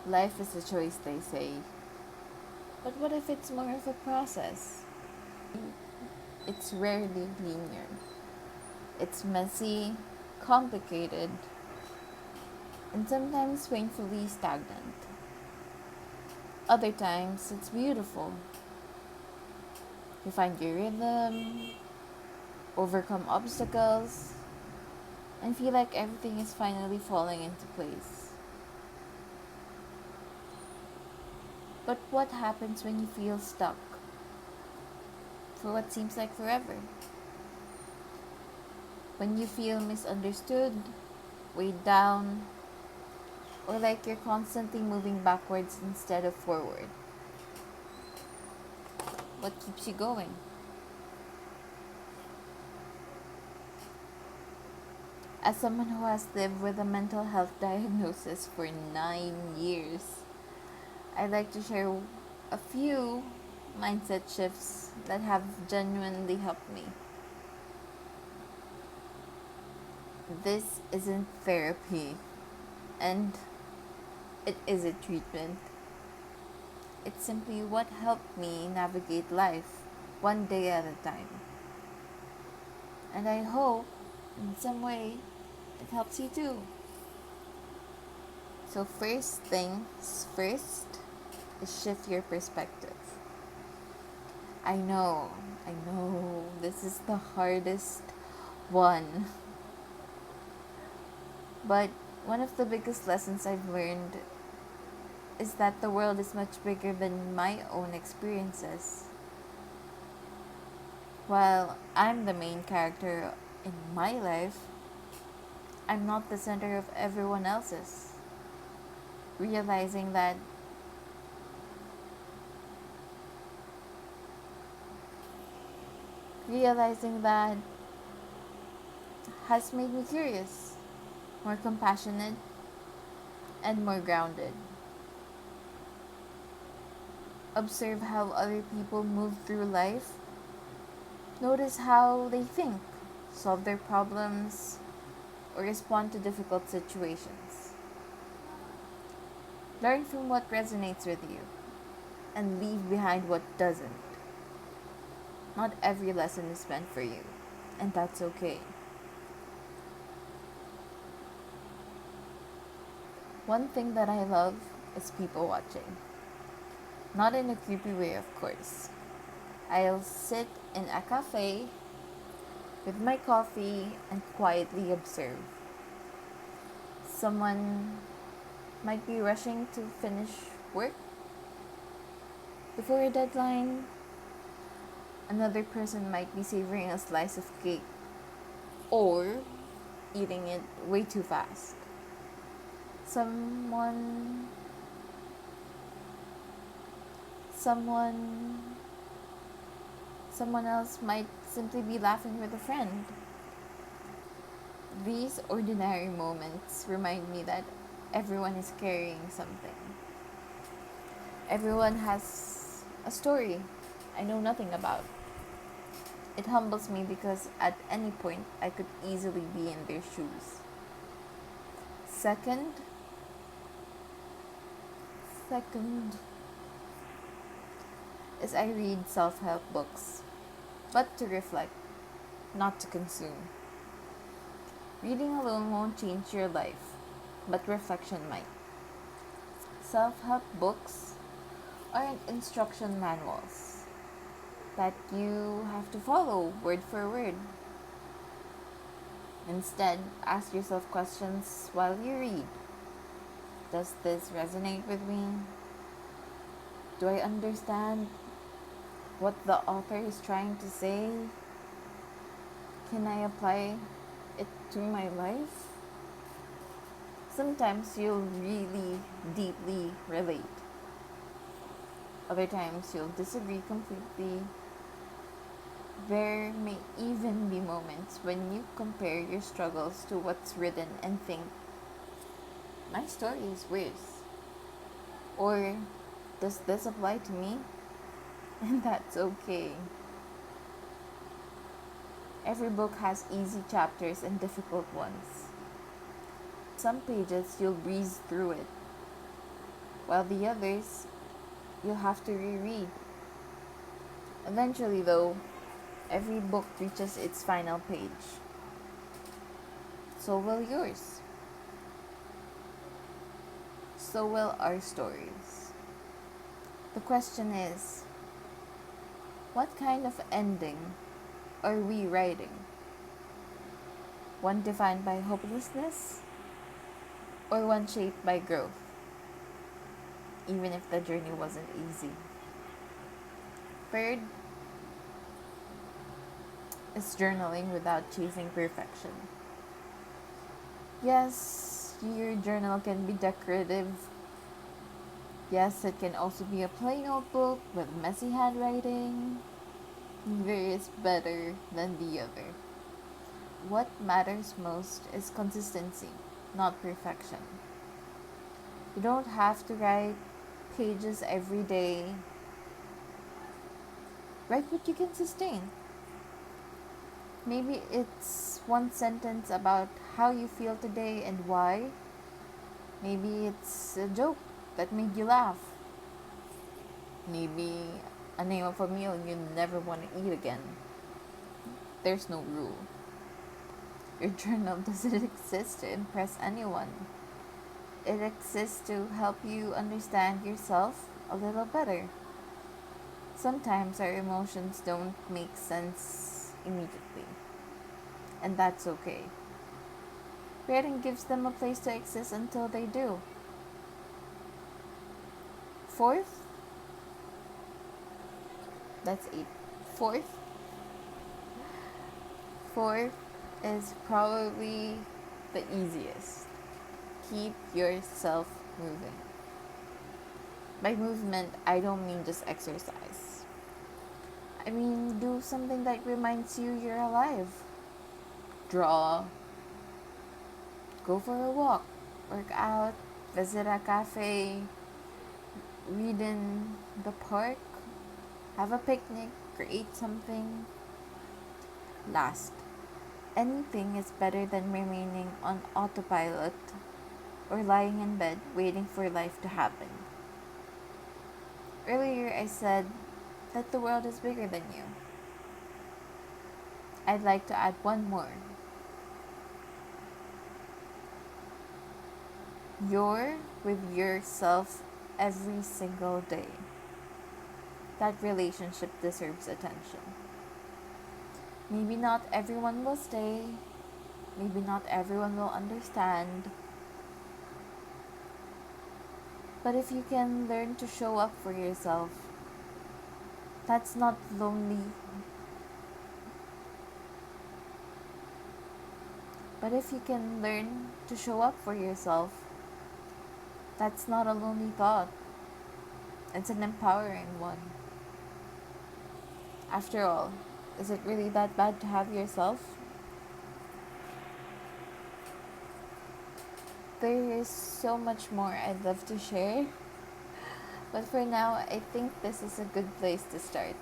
Life is a choice, they say. But what if it's more of a process? It's rarely linear. It's messy, complicated, and sometimes painfully stagnant. Other times, it's beautiful. You find your rhythm, overcome obstacles, and feel like everything is finally falling into place. But what happens when you feel stuck for what seems like forever? When you feel misunderstood, weighed down, or like you're constantly moving backwards instead of forward? What keeps you going? As someone who has lived with a mental health diagnosis for 9 years, I'd like to share a few mindset shifts that have genuinely helped me. This isn't therapy, and it isn't treatment. It's simply what helped me navigate life one day at a time. And I hope in some way it helps you too. So, first things first is shift your perspective. I know, this is the hardest one. But one of the biggest lessons I've learned is that the world is much bigger than my own experiences. While I'm the main character in my life, I'm not the center of everyone else's. Realizing that realizing that has made me curious, more compassionate, and more grounded. Observe how other people move through life. Notice how they think, solve their problems, or respond to difficult situations. Learn from what resonates with you and leave behind what doesn't. Not every lesson is meant for you, and that's okay. One thing that I love is people watching. Not in a creepy way, of course. I'll sit in a cafe with my coffee and quietly observe. Someone might be rushing to finish work before a deadline. Another person might be savoring a slice of cake or eating it way too fast. Someone someone someone else might simply be laughing with a friend. These ordinary moments remind me that everyone is carrying something. Everyone has a story I know nothing about. It humbles me because at any point I could easily be in their shoes. Second, second is I read self-help books, but to reflect, not to consume. Reading alone won't change your life, but reflection might. Self-help books aren't instruction manuals that you have to follow word for word. Instead, ask yourself questions while you read. Does this resonate with me? Do I understand what the author is trying to say? Can I apply it to my life? Sometimes you'll really deeply relate. Other times you'll disagree completely. There may even be moments when you compare your struggles to what's written and think, my story is worse. Or, does this apply to me? And that's okay. Every book has easy chapters and difficult ones. Some pages you'll breeze through it. while the others you'll have to reread. Eventually, though, every book reaches its final page. So will yours. So will our stories. The question is, what kind of ending are we writing? One defined by hopelessness, or one shaped by growth, even if the journey wasn't easy? Third is journaling without chasing perfection. Yes, your journal can be decorative. Yes, it can also be a plain notebook with messy handwriting. Neither is better than the other. What matters most is consistency, not perfection. You don't have to write pages every day. Write what you can sustain. Maybe it's one sentence about how you feel today and why. Maybe it's a joke that made you laugh. Maybe a name of a meal you never want to eat again. There's no rule. Your journal doesn't exist to impress anyone. It exists to help you understand yourself a little better. Sometimes our emotions don't make sense immediately, and that's okay. Writing gives them a place to exist until they do. Fourth, that's eight. Fourth, fourth is probably the easiest. Keep yourself moving. By movement, I don't mean just exercise. I mean, do something that reminds you you're alive. Draw, go for a walk, work out, visit a cafe, read in the park, have a picnic, create something. Last, anything is better than remaining on autopilot or lying in bed waiting for life to happen. Earlier, I said that the world is bigger than you. I'd like to add one more. You're with yourself every single day. That relationship deserves attention. Maybe not everyone will stay. Maybe not everyone will understand. But if you can learn to show up for yourself, that's not lonely. But if you can learn to show up for yourself, that's not a lonely thought. It's an empowering one. After all, is it really that bad to have yourself? There is so much more I'd love to share, but for now, I think this is a good place to start.